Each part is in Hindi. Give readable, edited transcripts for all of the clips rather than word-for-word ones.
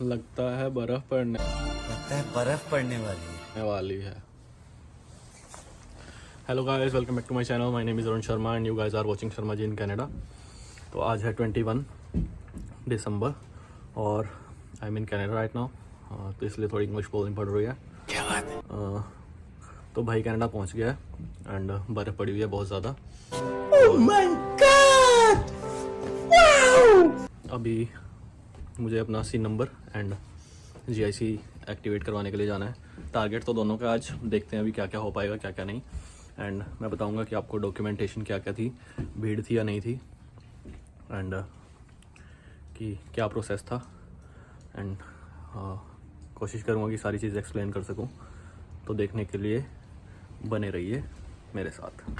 लगता है बर्फ पड़ने वाली है। Hello guys, welcome back to my channel. My name is Arun Sharma and you guys are watching Sharma ji in Canada. तो आज है 21 दिसंबर और I am in Canada right now, तो इसलिए थोड़ी इंग्लिश बोलनी पड़ रही है। तो भाई कनाडा पहुंच गया है एंड बर्फ़ पड़ी हुई है बहुत ज़्यादा। Oh my god! अभी मुझे अपना सी नंबर एंड जीआईसी एक्टिवेट करवाने के लिए जाना है। टारगेट तो दोनों का आज, देखते हैं अभी क्या क्या हो पाएगा क्या क्या नहीं। एंड मैं बताऊंगा कि आपको डॉक्यूमेंटेशन क्या क्या थी, भीड़ थी या नहीं थी, एंड कि क्या प्रोसेस था। एंड कोशिश करूंगा कि सारी चीज़ें एक्सप्लेन कर सकूं। तो देखने के लिए बने रहिए मेरे साथ।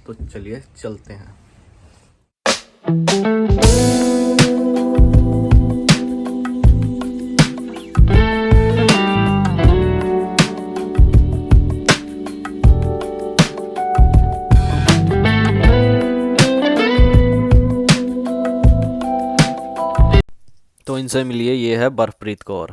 तो चलिए चलते हैं। तो इनसे मिलिए, ये है बर्फप्रीत कौर।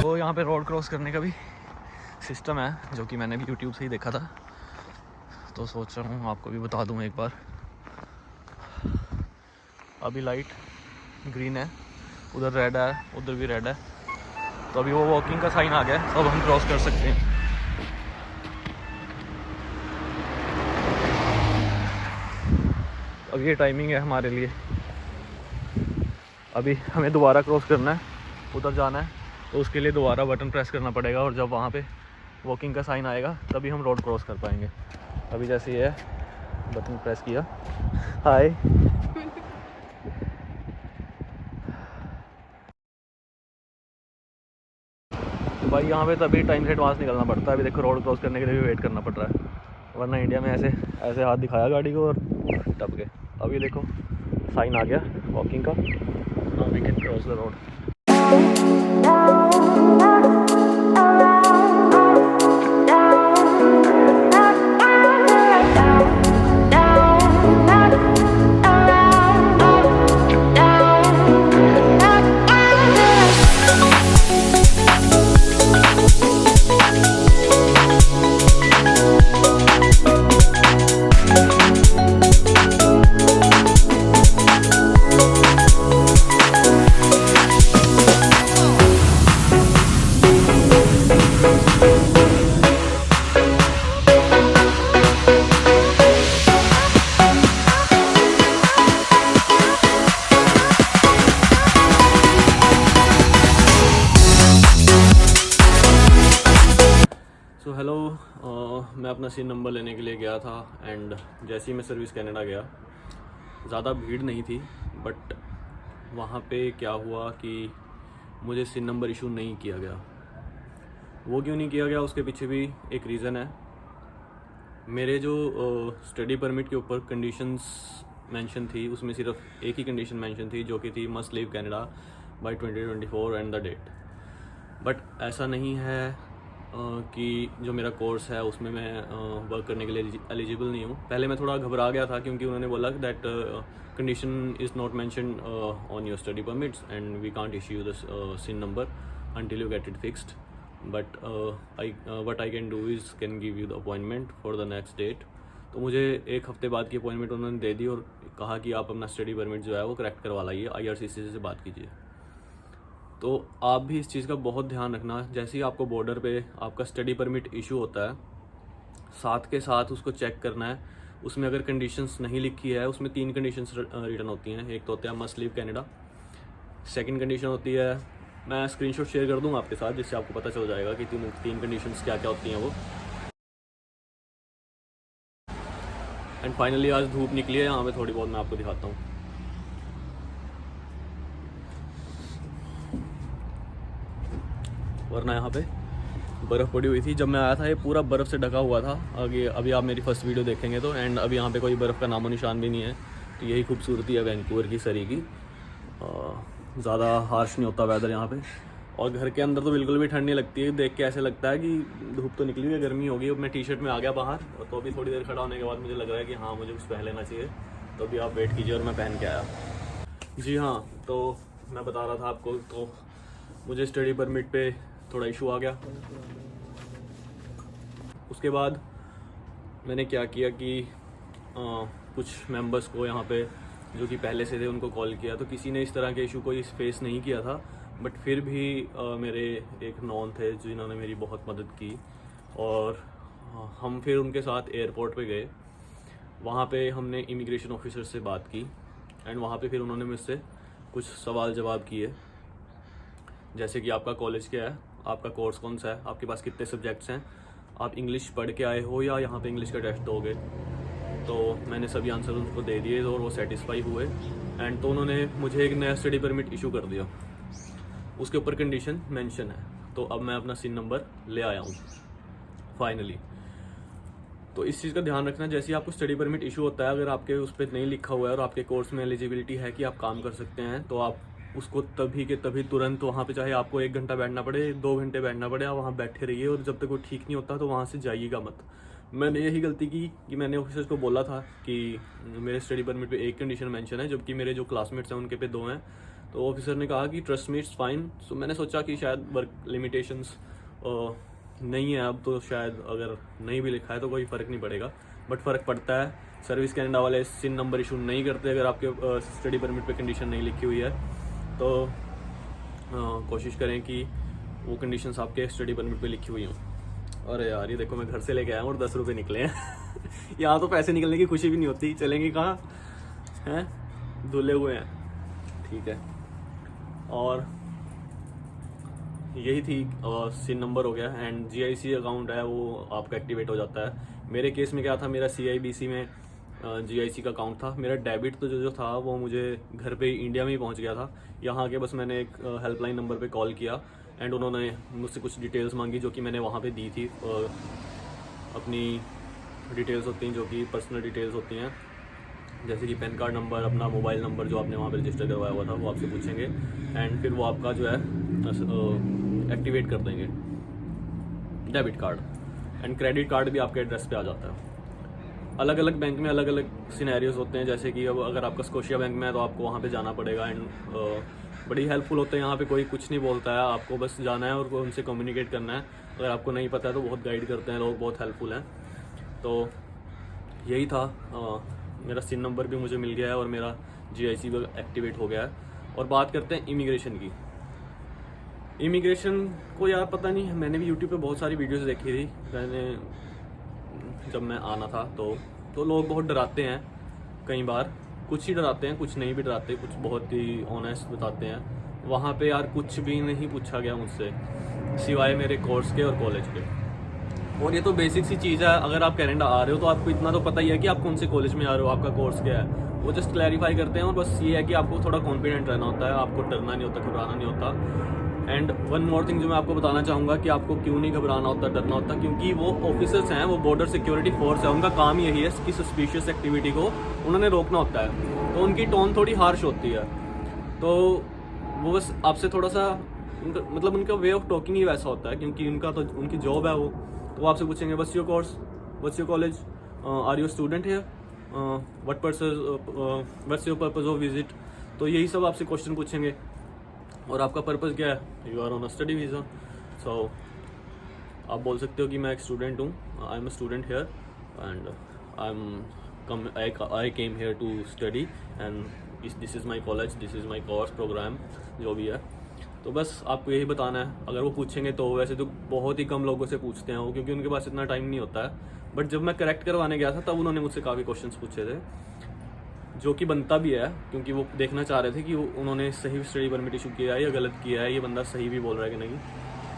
तो यहाँ पे रोड क्रॉस करने का भी सिस्टम है, जो कि मैंने भी यूट्यूब से ही देखा था। तो सोच रहा हूँ आपको भी बता दूँ एक बार। अभी लाइट ग्रीन है, उधर रेड है, उधर भी रेड है। तो अभी वो वॉकिंग का साइन आ गया है, अब हम क्रॉस कर सकते हैं। अब ये टाइमिंग है हमारे लिए। अभी हमें दोबारा क्रॉस करना है, उधर जाना है, तो उसके लिए दोबारा बटन प्रेस करना पड़ेगा। और जब वहाँ पे वॉकिंग का साइन आएगा तभी हम रोड क्रॉस कर पाएंगे। अभी जैसे ये बटन प्रेस किया, हाय। तो भाई यहाँ पे तभी टाइम से एडवांस निकलना पड़ता है। अभी देखो रोड क्रॉस करने के लिए भी वेट करना पड़ रहा है, वरना इंडिया में ऐसे ऐसे हाथ दिखाया गाड़ी को और टप गए। अभी देखो साइन आ गया वॉकिंग का, now we can cross the road. So hello, मैं अपना सीन नंबर लेने के लिए गया था एंड जैसे ही मैं सर्विस कनाडा गया, ज़्यादा भीड़ नहीं थी, बट वहाँ पे क्या हुआ कि मुझे सीन नंबर इशू नहीं किया गया। वो क्यों नहीं किया गया, उसके पीछे भी एक रीज़न है। मेरे जो स्टडी परमिट के ऊपर कंडीशंस मेंशन थी, उसमें सिर्फ एक ही कंडीशन मेंशन थी, जो कि थी must leave Canada by 2024 and the date. But ऐसा नहीं है कि जो मेरा कोर्स है उसमें मैं वर्क करने के लिए एलिजिबल नहीं हूँ। पहले मैं थोड़ा घबरा गया था, क्योंकि उन्होंने बोला that condition is not mentioned on your study permits and we can't issue the SIN number until you get it fixed. But what I can do is can give you the appointment for the next date. तो मुझे एक हफ्ते बाद की अपॉइंटमेंट उन्होंने दे दी और कहा कि आप अपना स्टडी परमिट जो है वो करेक्ट करवा लाइए, IRCC से बात कीजिए। तो आप भी इस चीज़ का बहुत ध्यान रखना। जैसे ही आपको बॉर्डर पे आपका स्टडी परमिट इशू होता है, साथ के साथ उसको चेक करना है। उसमें अगर कंडीशंस नहीं लिखी है, उसमें 3 कंडीशंस रिटर्न होती हैं। एक तो होता है must leave Canada, second condition होती है, मैं स्क्रीनशॉट शेयर कर दूंगा आपके साथ, जिससे आपको पता चल जाएगा कि तीन कंडीशंस क्या क्या होती हैं वो। एंड फाइनली आज धूप निकली है यहाँ पे थोड़ी बहुत, मैं आपको दिखाता हूँ। वरना यहाँ पे बर्फ़ पड़ी हुई थी। जब मैं आया था ये पूरा बर्फ़ से ढका हुआ था। आगे अभी आप मेरी फर्स्ट वीडियो देखेंगे तो एंड अभी यहाँ पे कोई बर्फ़ का नामो निशान भी नहीं है। तो यही खूबसूरती है वैंकूवर की, सरी की। ज़्यादा हार्श नहीं होता वेदर यहाँ पे। और घर के अंदर तो बिल्कुल भी ठंड नहीं लगती है। देख के ऐसे लगता है कि धूप तो निकली हुई है, गर्मी होगी। अब मैं टी शर्ट में आ गया बाहर, तो अभी थोड़ी देर खड़ा होने के बाद मुझे लग रहा है कि हाँ मुझे कुछ पहन लेना चाहिए। तो अभी आप वेट कीजिए और मैं पहन के आया। जी हाँ, तो मैं बता रहा था आपको, तो मुझे स्टडी परमिट पे थोड़ा इशू आ गया। उसके बाद मैंने क्या किया कि कुछ मेंबर्स को यहाँ पे जो कि पहले से थे उनको कॉल किया। तो किसी ने इस तरह के इशू को फेस नहीं किया था, बट फिर भी मेरे एक नॉन थे जिन्होंने मेरी बहुत मदद की। और हम फिर उनके साथ एयरपोर्ट पे गए। वहाँ पे हमने इमिग्रेशन ऑफिसर से बात की एंड वहाँ पे फिर उन्होंने मुझसे कुछ सवाल जवाब किए, जैसे कि आपका कॉलेज क्या है, आपका कोर्स कौन सा है, आपके पास कितने सब्जेक्ट्स हैं, आप इंग्लिश पढ़ के आए हो या यहाँ पे इंग्लिश का टेस्ट दोगे। तो मैंने सभी आंसर उनको दे दिए और वो सेटिस्फाई हुए एंड तो उन्होंने मुझे एक नया स्टडी परमिट इशू कर दिया। उसके ऊपर कंडीशन मेंशन है। तो अब मैं अपना सिन नंबर ले आया हूँ फाइनली। तो इस चीज़ का ध्यान रखना, जैसे आपको स्टडी परमिट इशू होता है, अगर आपके उस पर नहीं लिखा हुआ है और आपके कोर्स में एलिजिबिलिटी है कि आप काम कर सकते हैं, तो आप उसको तभी के तभी तुरंत वहाँ पे, चाहे आपको 1 घंटा बैठना पड़े, 2 घंटे बैठना पड़े, आप वहाँ बैठे रहिए और जब तक वो ठीक नहीं होता तो वहाँ से जाइएगा मत। मैंने यही गलती की कि मैंने ऑफिसर्स को बोला था कि मेरे स्टडी परमिट पे एक कंडीशन मेंशन है, जबकि मेरे जो क्लासमेट्स हैं उनके पे 2 हैं। तो ऑफिसर ने कहा कि ट्रस्ट मी इट्स फाइन। सो मैंने सोचा कि शायद वर्क लिमिटेशंस नहीं है अब, तो शायद अगर नहीं भी लिखा है तो कोई फ़र्क नहीं पड़ेगा, बट फ़र्क पड़ता है। सर्विस कैनेडा वाले सिन नंबर इशू नहीं करते अगर आपके स्टडी परमिट पे कंडीशन नहीं लिखी हुई है। तो कोशिश करें कि वो कंडीशंस आपके स्टडी परमिट पे लिखी हुई हों। अरे यार, ये देखो मैं घर से लेके आया हूँ और 10 रुपये निकले हैं यहाँ तो पैसे निकलने की खुशी भी नहीं होती। चलेंगे कहाँ हैं, धुले हुए हैं। ठीक है, और यही थी। सिन नंबर हो गया एंड GIC अकाउंट है वो आपका एक्टिवेट हो जाता है। मेरे केस में क्या था, मेरा CIBC में GIC का अकाउंट था। मेरा डेबिट तो जो था वो मुझे घर पे इंडिया में ही पहुंच गया था। यहाँ आके बस मैंने एक हेल्पलाइन नंबर पे कॉल किया एंड उन्होंने मुझसे कुछ डिटेल्स मांगी जो कि मैंने वहाँ पे दी थी। अपनी डिटेल्स होती हैं जो कि पर्सनल डिटेल्स होती हैं, जैसे कि पैन कार्ड नंबर, अपना मोबाइल नंबर जो आपने वहाँ पे रजिस्टर करवाया हुआ था वो आपसे पूछेंगे एंड फिर वो आपका जो है एक्टिवेट कर देंगे debit card. And credit card भी आपके एड्रेस पे आ जाता है। अलग अलग बैंक में अलग अलग सिनेरियोज होते हैं, जैसे कि अब अगर आपका स्कोशिया बैंक में है तो आपको वहाँ पे जाना पड़ेगा एंड बड़ी हेल्पफुल होते हैं यहाँ पे। कोई कुछ नहीं बोलता है, आपको बस जाना है और उनसे कम्युनिकेट करना है। अगर आपको नहीं पता है तो बहुत गाइड करते हैं लोग, बहुत हेल्पफुल हैं। तो यही था। मेरा सिन नंबर भी मुझे मिल गया है और मेरा GIC भी एक्टिवेट हो गया है। और बात करते हैं इमिग्रेशन की। इमिग्रेशन को यार पता नहीं, मैंने भी यूट्यूब पे बहुत सारी वीडियोस देखी थी जब मैं आना था। तो लोग बहुत डराते हैं, कई बार कुछ ही डराते हैं, कुछ नहीं भी डराते, कुछ बहुत ही ऑनेस्ट बताते हैं। वहाँ पे यार कुछ भी नहीं पूछा गया मुझसे सिवाय मेरे कोर्स के और कॉलेज के। और ये तो बेसिक सी चीज़ है, अगर आप कनाडा आ रहे हो तो आपको इतना तो पता ही है कि आप कौन से कॉलेज में आ रहे हो, आपका कोर्स क्या है। वो जस्ट क्लैरिफाई करते हैं और बस ये है कि आपको थोड़ा कॉन्फिडेंट रहना होता है, आपको डरना नहीं होता, घबराना नहीं होता। एंड वन मोर थिंग जो मैं आपको बताना चाहूँगा कि आपको क्यों नहीं घबराना होता, डरना होता, क्योंकि वो ऑफिसर्स हैं, वो बॉर्डर सिक्योरिटी फोर्स है, उनका काम यही है कि सस्पिशियस एक्टिविटी को उन्होंने रोकना होता है। तो उनकी टोन थोड़ी हार्श होती है, तो वो बस आपसे थोड़ा सा मतलब उनका वे ऑफ टॉकिंग ही वैसा होता है, क्योंकि उनका तो उनकी जॉब है वो। तो वो आपसे पूछेंगे what's your course, what's your college, are you student here, what's your purpose of visit. तो यही सब आपसे क्वेश्चन पूछेंगे। और आपका पर्पस क्या है, you are on a study visa. So आप बोल सकते हो कि मैं एक स्टूडेंट हूँ, I am a student here and I came here to study and this is my college, this is my course programme, जो भी है। तो बस आपको यही बताना है। अगर वो पूछेंगे तो वैसे तो बहुत ही कम लोगों से पूछते हैं वो, क्योंकि उनके पास इतना टाइम नहीं होता है। बट जब मैं करेक्ट करवाने गया था तब उन्होंने मुझसे काफ़ी क्वेश्चंस पूछे थे, जो कि बनता भी है, क्योंकि वो देखना चाह रहे थे कि उन्होंने सही स्टडी परमिट इशू किया है या गलत किया है, ये बंदा सही भी बोल रहा है कि नहीं।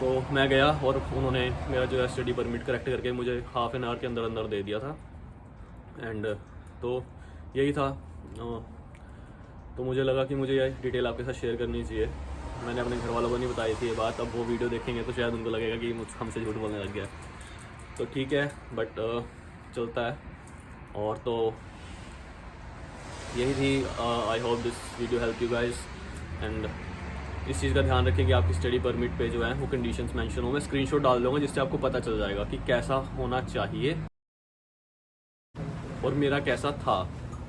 तो मैं गया और उन्होंने मेरा जो है स्टडी परमिट करेक्ट करके मुझे हाफ एन आवर के अंदर अंदर दे दिया था। एंड तो यही था। तो मुझे लगा कि मुझे ये डिटेल आपके साथ शेयर करनी चाहिए। मैंने अपने घर वालों को नहीं बताई थी ये बात। अब वो वीडियो देखेंगे तो शायद उनको लगेगा कि मुझ हमसे झूठ बोलने लग गया। तो ठीक है, बट चलता है। और तो यही थी। I hope this video help you guys. And इस चीज़ का ध्यान रखें कि आपकी स्टडी परमिट पे जो है वो कंडीशंस मेंशन हो। मैं स्क्रीनशॉट डाल दूँगा जिससे आपको पता चल जाएगा कि कैसा होना चाहिए और मेरा कैसा था,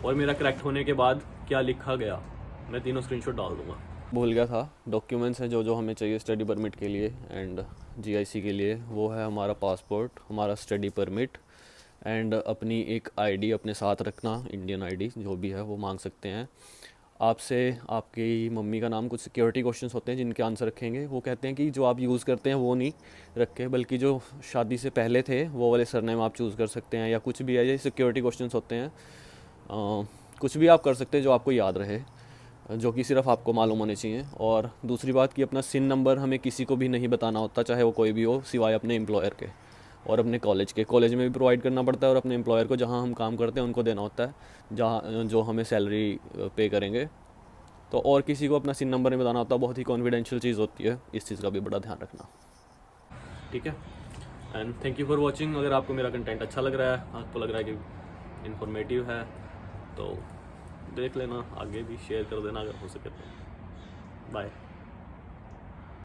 और मेरा करेक्ट होने के बाद क्या लिखा गया। मैं तीनों स्क्रीनशॉट डाल दूँगा। भूल गया था, डॉक्यूमेंट्स हैं जो हमें चाहिए स्टडी परमिट के लिए एंड जीआईसी के लिए। वो है हमारा पासपोर्ट, हमारा स्टडी परमिट एंड अपनी एक आईडी अपने साथ रखना, इंडियन आईडी जो भी है वो मांग सकते हैं आपसे। आपकी मम्मी का नाम, कुछ सिक्योरिटी क्वेश्चंस होते हैं जिनके आंसर रखेंगे। वो कहते हैं कि जो आप यूज़ करते हैं वो नहीं रखे, बल्कि जो शादी से पहले थे वो वाले सरनेम आप चूज़ कर सकते हैं, या कुछ भी है। ये सिक्योरिटी क्वेश्चंस होते हैं। कुछ भी आप कर सकते हैं जो आपको याद रहे, जो कि सिर्फ आपको मालूम होने चाहिए। और दूसरी बात कि अपना सिन नंबर हमें किसी को भी नहीं बताना होता, चाहे वो कोई भी हो, सिवाय अपने एम्प्लॉयर के और अपने कॉलेज के। कॉलेज में भी प्रोवाइड करना पड़ता है और अपने एम्प्लॉयर को, जहाँ हम काम करते हैं, उनको देना होता है, जहाँ जो हमें सैलरी पे करेंगे। तो और किसी को अपना सिन नंबर नहीं बताना होता, बहुत ही कॉन्फिडेंशियल चीज़ होती है। इस चीज़ का भी बड़ा ध्यान रखना, ठीक है। And thank you for watching. अगर आपको मेरा कंटेंट अच्छा लग रहा है, आपको लग रहा है कि इन्फॉर्मेटिव है, तो देख लेना, आगे भी शेयर कर देना अगर हो सके तो। बाय।